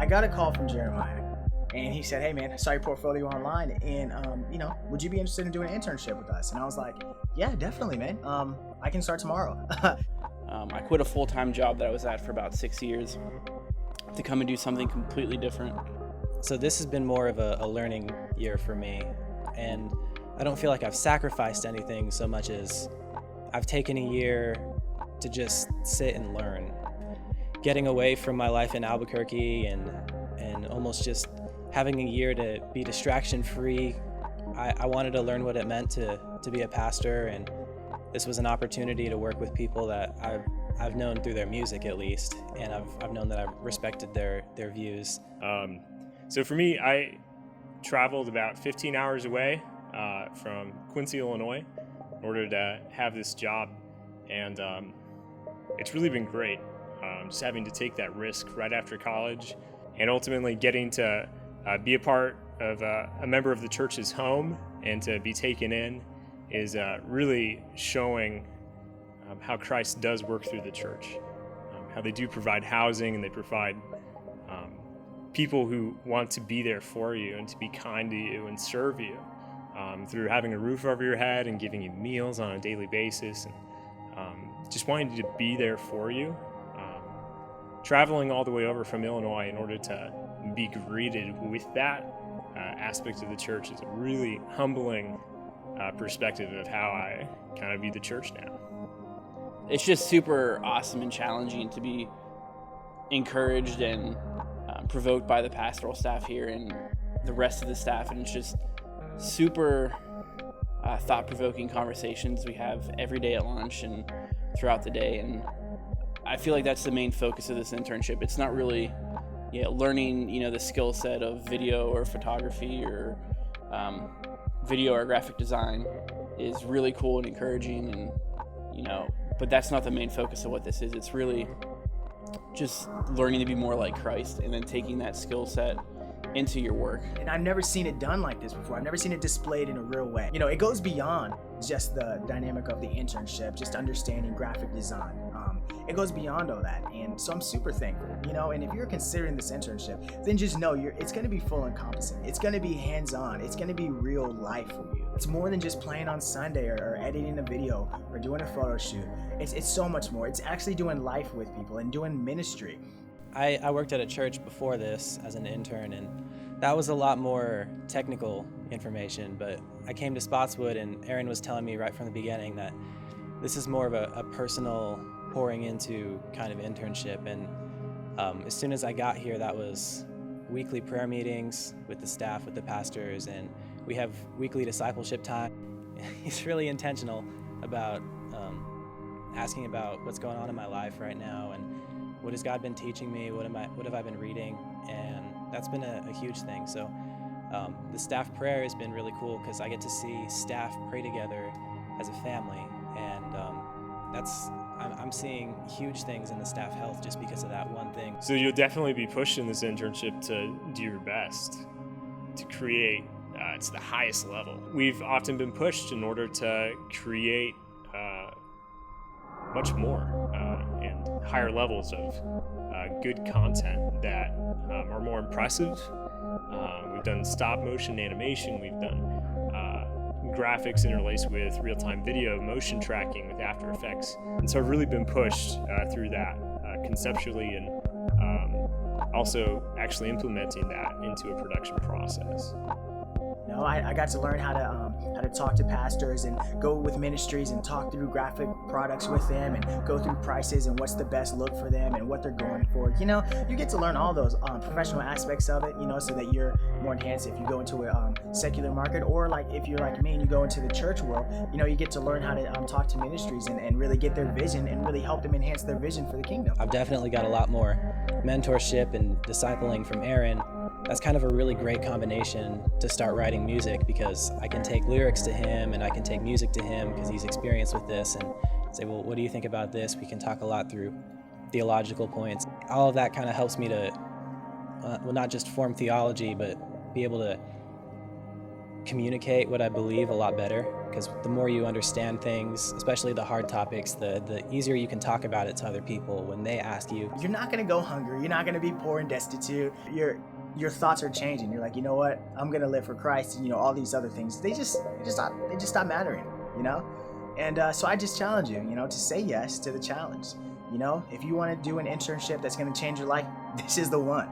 I got a call from Jeremiah, and he said, hey man, I saw your portfolio online, and would you be interested in doing an internship with us? And I was like, yeah, definitely, man. I can start tomorrow. I quit a full-time job that I was at for about 6 years to come and do something completely different. So this has been more of a learning year for me, and I don't feel like I've sacrificed anything so much as I've taken a year to just sit and learn. Getting away from my life in Albuquerque and almost just having a year to be distraction-free, I wanted to learn what it meant to be a pastor, and this was an opportunity to work with people that I've known through their music at least, and I've known that I've respected their views. So for me, I traveled about 15 hours away from Quincy, Illinois, in order to have this job, and it's really been great. Just having to take that risk right after college, and ultimately getting to be a part of a member of the church's home and to be taken in is really showing how Christ does work through the church, how they do provide housing and they provide people who want to be there for you and to be kind to you and serve you through having a roof over your head and giving you meals on a daily basis, and just wanting to be there for you. Traveling all the way over from Illinois in order to be greeted with that aspect of the church is a really humbling perspective of how I kind of view the church now. It's just super awesome and challenging to be encouraged and provoked by the pastoral staff here and the rest of the staff, and it's just super thought-provoking conversations we have every day at lunch and throughout the day, and I feel like that's the main focus of this internship. It's not really learning the skill set of video or photography or video or graphic design is really cool and encouraging, and but that's not the main focus of what this is. It's really just learning to be more like Christ and then taking that skill set into your work. And I've never seen it done like this before. I've never seen it displayed in a real way. It goes beyond just the dynamic of the internship, just understanding graphic design. It goes beyond all that, and so I'm super thankful, and if you're considering this internship, then just know it's going to be full encompassing. It's going to be hands-on. It's going to be real life for you. It's more than just playing on Sunday or editing a video or doing a photo shoot. It's so much more. It's actually doing life with people and doing ministry. I worked at a church before this as an intern, and that was a lot more technical information, but I came to Spotswood, and Aaron was telling me right from the beginning that this is more of a personal pouring into kind of internship, and as soon as I got here, that was weekly prayer meetings with the staff, with the pastors, and we have weekly discipleship time. He's really intentional about asking about what's going on in my life right now, and what has God been teaching me, what have I been reading, and that's been a huge thing. So the staff prayer has been really cool because I get to see staff pray together as a family, and I'm seeing huge things in the staff health just because of that one thing. So you'll definitely be pushed in this internship to do your best to create to the highest level. We've often been pushed in order to create much more and higher levels of good content that are more impressive. We've done stop motion animation, we've done graphics interlaced with real-time video, motion tracking with After Effects. And so I've really been pushed through that conceptually, and also actually implementing that into a production process. I got to learn how to talk to pastors and go with ministries and talk through graphic products with them and go through prices and what's the best look for them and what they're going for. You get to learn all those professional aspects of it, so that you're more enhanced if you go into a secular market, or like if you're like me and you go into the church world, you get to learn how to talk to ministries and really get their vision and really help them enhance their vision for the kingdom. I've definitely got a lot more mentorship and discipling from Aaron. That's kind of a really great combination to start writing music, because I can take lyrics to him and I can take music to him because he's experienced with this, and say, well, what do you think about this? We can talk a lot through theological points. All of that kind of helps me to, not just form theology, but be able to communicate what I believe a lot better, because the more you understand things, especially the hard topics, the easier you can talk about it to other people when they ask you. You're not gonna go hungry. You're not gonna be poor and destitute. Your thoughts are changing. You're like, you know what? I'm gonna live for Christ. And, all these other things. They just stop mattering. And so I just challenge you, to say yes to the challenge. If you want to do an internship that's gonna change your life, this is the one.